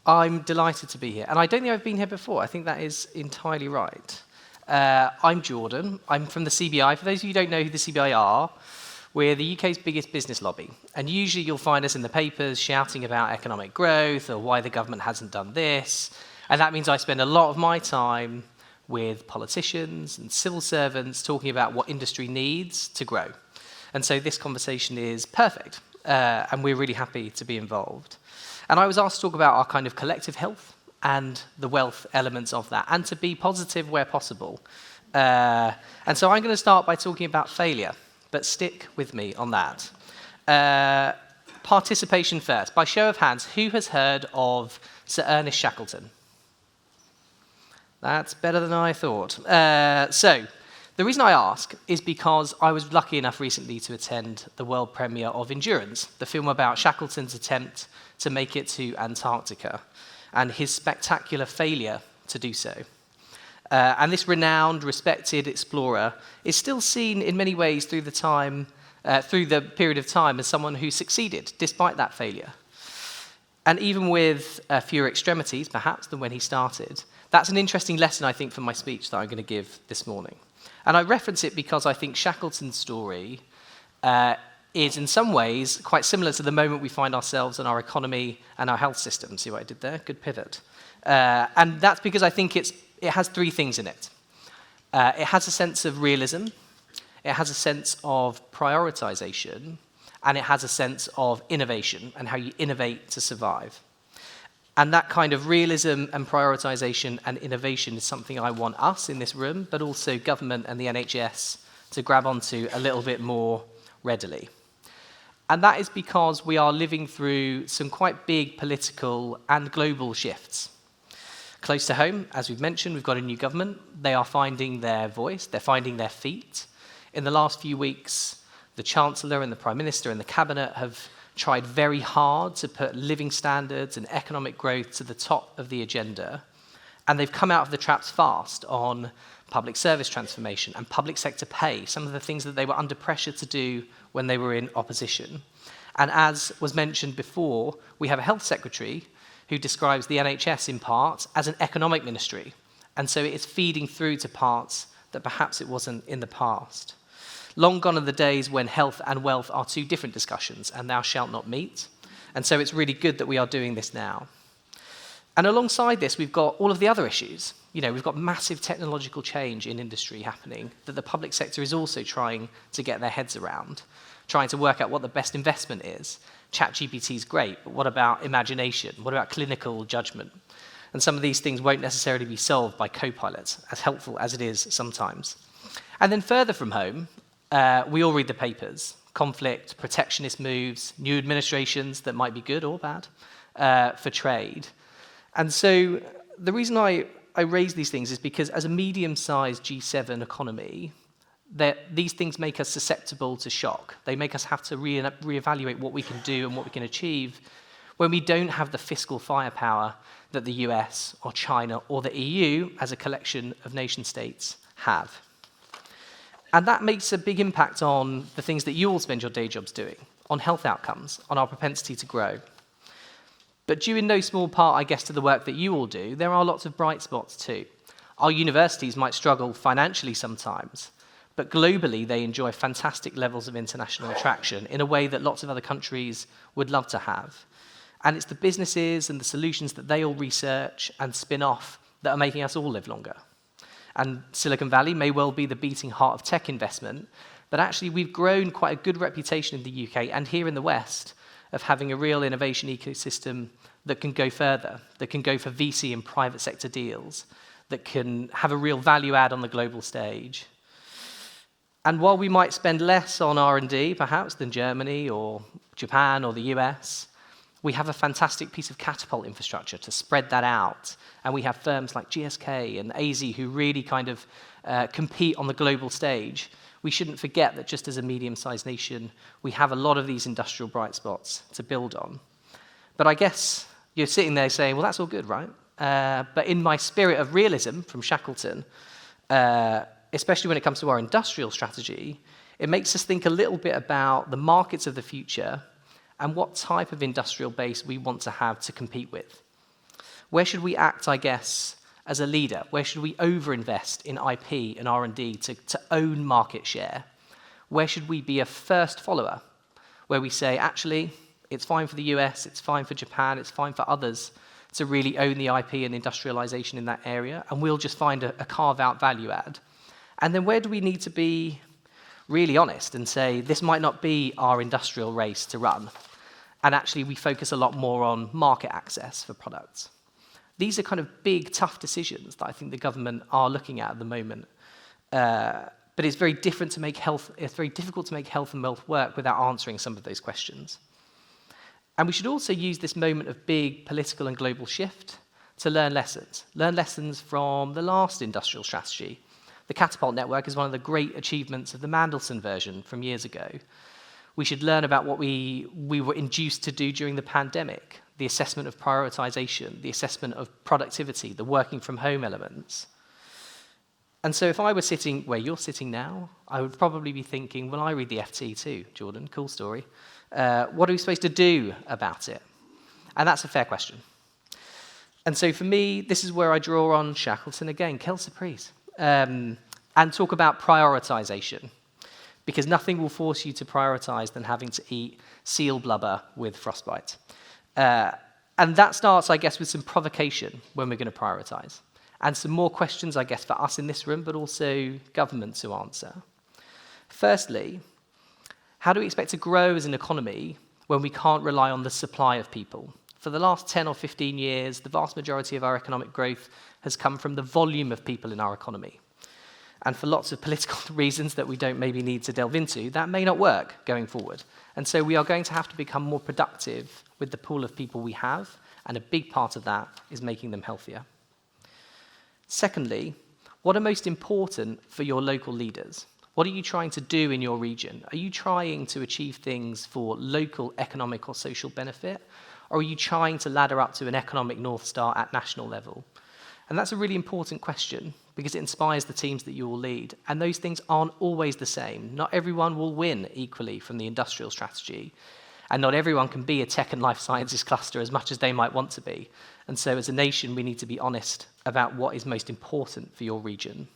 I'm delighted to be here. And I don't think I've been here before. I think that is entirely right. I'm Jordan. I'm from the CBI. For those of you who don't know who the CBI are, we're the UK's biggest business lobby. And usually you'll find us in the papers shouting about economic growth or why the government hasn't done this. And that means I spend a lot of my time with politicians and civil servants talking about what industry needs to grow. And so this conversation is perfect. And we're really happy to be involved. And I was asked to talk about our kind of collective health and the wealth elements of that, and to be positive where possible. And so I'm going to start by talking about failure, but stick with me on that. Participation first. By show of hands, who has heard of Sir Ernest Shackleton? That's better than I thought. So the reason I ask is because I was lucky enough recently to attend the world premiere of Endurance, the film about Shackleton's attempt to make it to Antarctica and his spectacular failure to do so. And this renowned, respected explorer is still seen in many ways through the period of time as someone who succeeded despite that failure. And even with fewer extremities, perhaps, than when he started, that's an interesting lesson, I think, from my speech that I'm going to give this morning. And I reference it because I think Shackleton's story is in some ways quite similar to the moment we find ourselves in our economy and our health system. See what I did there? Good pivot. And that's because I think it has three things in it. It has a sense of realism, it has a sense of prioritization, and it has a sense of innovation and how you innovate to survive. And that kind of realism and prioritization and innovation is something I want us in this room, but also government and the NHS to grab onto a little bit more readily. And that is because we are living through some quite big political and global shifts. Close to home, as we've mentioned, we've got a new government. They are finding their voice, they're finding their feet. In the last few weeks, the Chancellor and the Prime Minister and the Cabinet have tried very hard to put living standards and economic growth to the top of the agenda. And they've come out of the traps fast on public service transformation and public sector pay, some of the things that they were under pressure to do when they were in opposition. And as was mentioned before, we have a health secretary who describes the NHS in part as an economic ministry. And so it is feeding through to parts that perhaps it wasn't in the past. Long gone are the days when health and wealth are two different discussions and thou shalt not meet. And so it's really good that we are doing this now. And alongside this, we've got all of the other issues. You know, we've got massive technological change in industry happening that the public sector is also trying to get their heads around, trying to work out what the best investment is. ChatGPT is great, but what about imagination? What about clinical judgment? And some of these things won't necessarily be solved by copilots, as helpful as it is sometimes. And then further from home, we all read the papers. Conflict, protectionist moves, new administrations that might be good or bad for trade. And so the reason I raise these things is because as a medium-sized G7 economy, these things make us susceptible to shock. They make us have to reevaluate what we can do and what we can achieve when we don't have the fiscal firepower that the US or China or the EU as a collection of nation-states have. And that makes a big impact on the things that you all spend your day jobs doing, on health outcomes, on our propensity to grow. But due in no small part, I guess, to the work that you all do, there are lots of bright spots too. Our universities might struggle financially sometimes, but globally they enjoy fantastic levels of international attraction in a way that lots of other countries would love to have. And it's the businesses and the solutions that they all research and spin off that are making us all live longer. And Silicon Valley may well be the beating heart of tech investment, but actually we've grown quite a good reputation in the UK and here in the West of having a real innovation ecosystem that can go further, that can go for VC and private sector deals, that can have a real value add on the global stage. And while we might spend less on R&D, perhaps, than Germany or Japan or the US, we have a fantastic piece of catapult infrastructure to spread that out. And we have firms like GSK and AZ who really kind of compete on the global stage. We shouldn't forget that just as a medium-sized nation, we have a lot of these industrial bright spots to build on. But I guess you're sitting there saying, well, that's all good, right? But in my spirit of realism from Shackleton, especially when it comes to our industrial strategy, it makes us think a little bit about the markets of the future and what type of industrial base we want to have to compete with. Where should we act, I guess, as a leader? Where should we overinvest in IP and R&D to own market share? Where should we be a first follower, where we say, actually, it's fine for the US, it's fine for Japan, it's fine for others to really own the IP and industrialization in that area, and we'll just find a carve-out value add? And then where do we need to be really honest and say, this might not be our industrial race to run, and actually we focus a lot more on market access for products? These are kind of big, tough decisions that I think the government are looking at the moment. But it's very difficult to make health and wealth work without answering some of those questions. And we should also use this moment of big political and global shift to learn lessons. Learn lessons from the last industrial strategy. The Catapult Network is one of the great achievements of the Mandelson version from years ago. We should learn about what we were induced to do during the pandemic, the assessment of prioritization, the assessment of productivity, the working from home elements. And so if I were sitting where you're sitting now, I would probably be thinking, well, I read the FT too, Jordan, cool story. What are we supposed to do about it? And that's a fair question. And so for me, this is where I draw on Shackleton again, quelle surprise, and talk about prioritization. Because nothing will force you to prioritize than having to eat seal blubber with frostbite. And that starts, I guess, with some provocation when we're going to prioritize. And some more questions, I guess, for us in this room, but also government to answer. Firstly, how do we expect to grow as an economy when we can't rely on the supply of people? For the last 10 or 15 years, the vast majority of our economic growth has come from the volume of people in our economy. And for lots of political reasons that we don't maybe need to delve into, that may not work going forward. And so we are going to have to become more productive with the pool of people we have, and a big part of that is making them healthier. Secondly, what are most important for your local leaders? What are you trying to do in your region? Are you trying to achieve things for local economic or social benefit? Or are you trying to ladder up to an economic North Star at national level? And that's a really important question because it inspires the teams that you will lead. And those things aren't always the same. Not everyone will win equally from the industrial strategy. And not everyone can be a tech and life sciences cluster as much as they might want to be. And so as a nation, we need to be honest about what is most important for your region.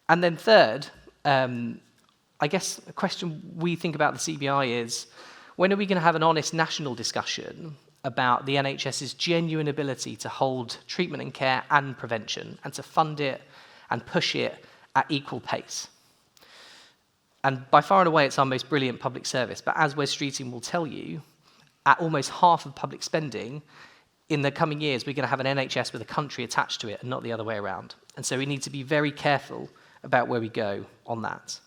And then third, I guess a question we think about the CBI is, when are we going to have an honest national discussion about the NHS's genuine ability to hold treatment and care and prevention, and to fund it and push it at equal pace? And by far and away, it's our most brilliant public service. But as Wes Streeting will tell you, at almost half of public spending, in the coming years, we're going to have an NHS with a country attached to it and not the other way around. And so we need to be very careful about where we go on that.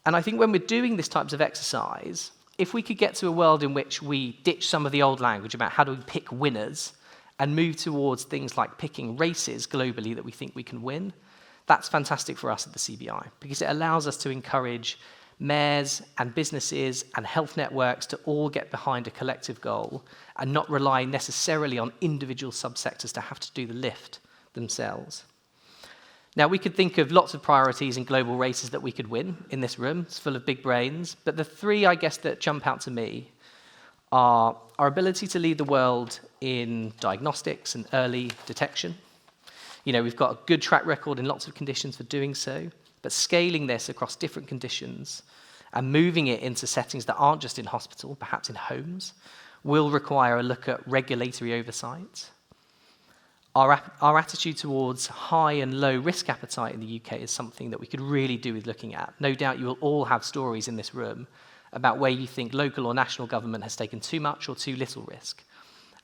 And I think when we're doing this types of exercise, if we could get to a world in which we ditch some of the old language about how do we pick winners and move towards things like picking races globally that we think we can win, that's fantastic for us at the CBI, because it allows us to encourage mayors and businesses and health networks to all get behind a collective goal and not rely necessarily on individual subsectors to have to do the lift themselves. Now, we could think of lots of priorities in global races that we could win in this room. It's full of big brains. But the three, I guess, that jump out to me are our ability to lead the world in diagnostics and early detection. You know, we've got a good track record in lots of conditions for doing so, but scaling this across different conditions and moving it into settings that aren't just in hospital, perhaps in homes, will require a look at regulatory oversight. Our attitude towards high and low risk appetite in the UK is something that we could really do with looking at. No doubt you will all have stories in this room about where you think local or national government has taken too much or too little risk.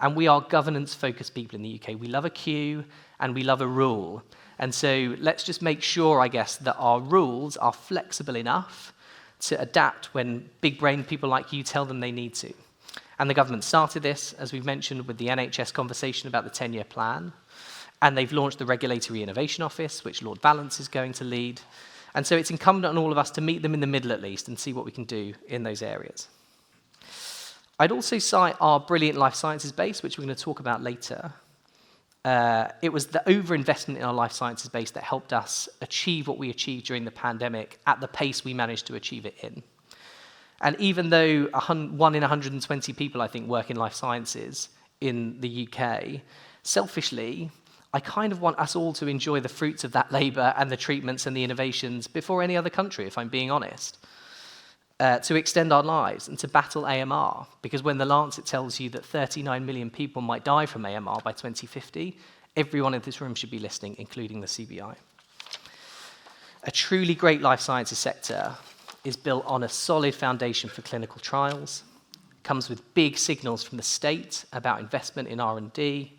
And we are governance-focused people in the UK. We love a queue and we love a rule. And so let's just make sure, I guess, that our rules are flexible enough to adapt when big-brained people like you tell them they need to. And the government started this, as we've mentioned, with the NHS conversation about the 10-year plan. And they've launched the Regulatory Innovation Office, which Lord Vallance is going to lead. And so it's incumbent on all of us to meet them in the middle at least and see what we can do in those areas. I'd also cite our brilliant life sciences base, which we're going to talk about later. It was the overinvestment in our life sciences base that helped us achieve what we achieved during the pandemic at the pace we managed to achieve it in. And even though 1 in 120 people, I think, work in life sciences, in the UK, selfishly, I kind of want us all to enjoy the fruits of that labour and the treatments and the innovations before any other country, if I'm being honest. To extend our lives and to battle AMR, because when The Lancet tells you that 39 million people might die from AMR by 2050, everyone in this room should be listening, including the CBI. A truly great life sciences sector is built on a solid foundation for clinical trials, comes with big signals from the state about investment in R&D,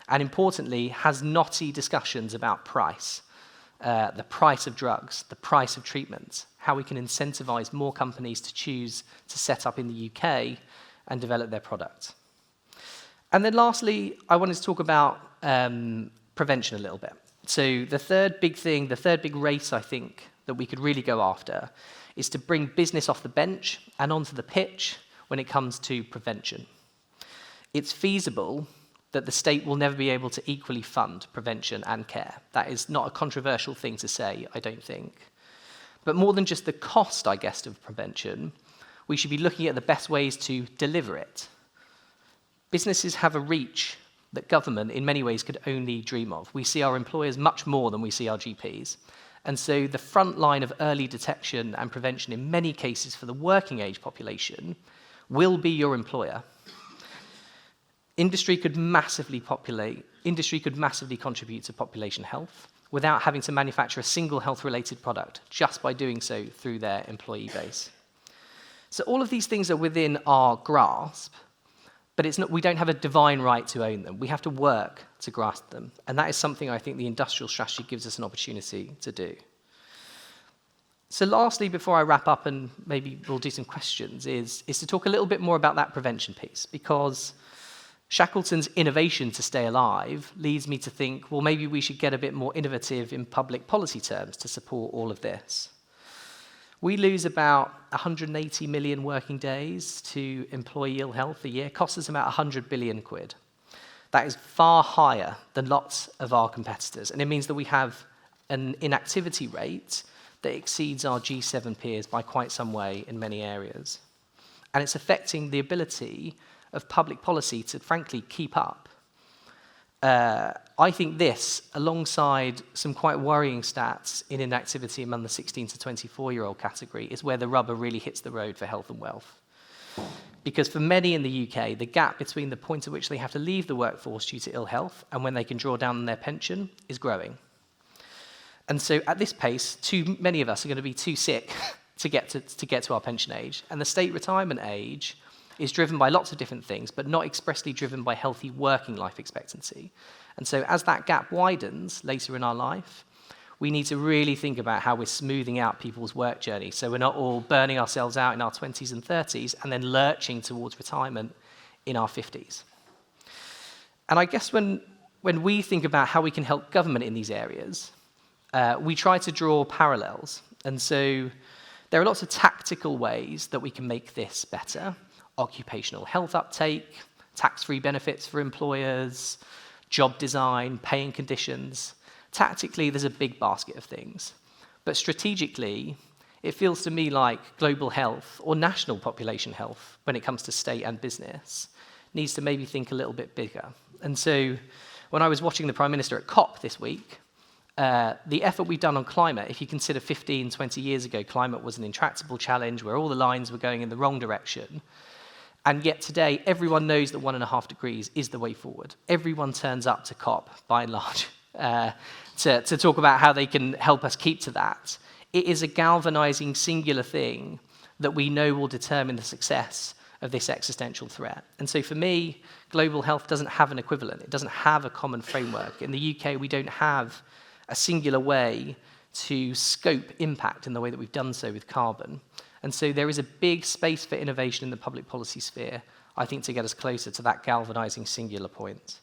and importantly, has knotty discussions about price. The price of drugs, the price of treatments, how we can incentivize more companies to choose to set up in the UK and develop their product. And then lastly, I wanted to talk about prevention a little bit. So the third big thing, the third big race I think that we could really go after is to bring business off the bench and onto the pitch when it comes to prevention. It's feasible that the state will never be able to equally fund prevention and care. That is not a controversial thing to say, I don't think. But more than just the cost, I guess, of prevention, we should be looking at the best ways to deliver it. Businesses have a reach that government, in many ways, could only dream of. We see our employers much more than we see our GPs. And so the front line of early detection and prevention, in many cases for the working age population, will be your employer. Industry could massively contribute to population health without having to manufacture a single health-related product, just by doing so through their employee base. So all of these things are within our grasp, but we don't have a divine right to own them. We have to work to grasp them. And that is something I think the industrial strategy gives us an opportunity to do. So lastly, before I wrap up and maybe we'll do some questions, is to talk a little bit more about that prevention piece, because Shackleton's innovation to stay alive leads me to think, well, maybe we should get a bit more innovative in public policy terms to support all of this. We lose about 180 million working days to employee ill health a year, costs us about 100 billion quid. That is far higher than lots of our competitors, and it means that we have an inactivity rate that exceeds our G7 peers by quite some way in many areas. And it's affecting the ability of public policy to, frankly, keep up. I think this, alongside some quite worrying stats in inactivity among the 16 to 24-year-old category, is where the rubber really hits the road for health and wealth. Because for many in the UK, the gap between the point at which they have to leave the workforce due to ill health and when they can draw down on their pension is growing. And so at this pace, too many of us are going to be too sick to get to our pension age. And the state retirement age is driven by lots of different things, but not expressly driven by healthy working life expectancy. And so as that gap widens later in our life, we need to really think about how we're smoothing out people's work journey, so we're not all burning ourselves out in our 20s and 30s and then lurching towards retirement in our 50s. And I guess when we think about how we can help government in these areas, we try to draw parallels. And so there are lots of tactical ways that we can make this better. Occupational health uptake, tax-free benefits for employers, job design, paying conditions. Tactically, there's a big basket of things. But strategically, it feels to me like global health or national population health, when it comes to state and business, needs to maybe think a little bit bigger. And so when I was watching the Prime Minister at COP this week, the effort we've done on climate, if you consider 15, 20 years ago, climate was an intractable challenge where all the lines were going in the wrong direction. And yet today, everyone knows that 1.5 degrees is the way forward. Everyone turns up to COP, by and large, to talk about how they can help us keep to that. It is a galvanizing, singular thing that we know will determine the success of this existential threat. And so for me, global health doesn't have an equivalent. It doesn't have a common framework. In the UK, we don't have a singular way to scope impact in the way that we've done so with carbon. And so there is a big space for innovation in the public policy sphere, I think, to get us closer to that galvanizing singular point.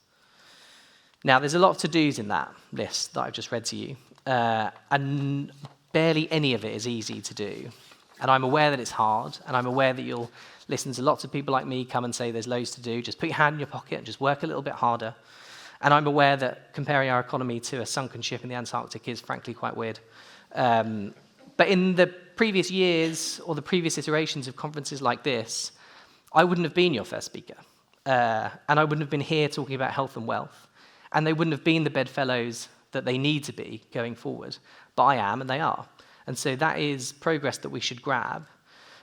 Now, there's a lot of to-dos in that list that I've just read to you, and barely any of it is easy to do. And I'm aware that it's hard, and I'm aware that you'll listen to lots of people like me come and say there's loads to do, just put your hand in your pocket and just work a little bit harder. And I'm aware that comparing our economy to a sunken ship in the Antarctic is frankly quite weird. But in the previous years or the previous iterations of conferences like this, I wouldn't have been your first speaker. and I wouldn't have been here talking about health and wealth, and they wouldn't have been the bedfellows that they need to be going forward. But I am, and they are. And so that is progress that we should grab.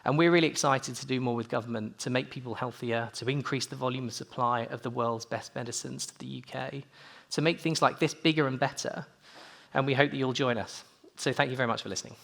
And we're really excited to do more with government to make people healthier, to increase the volume of supply of the world's best medicines to the UK, to make things like this bigger and better. And we hope that you'll join us. So thank you very much for listening.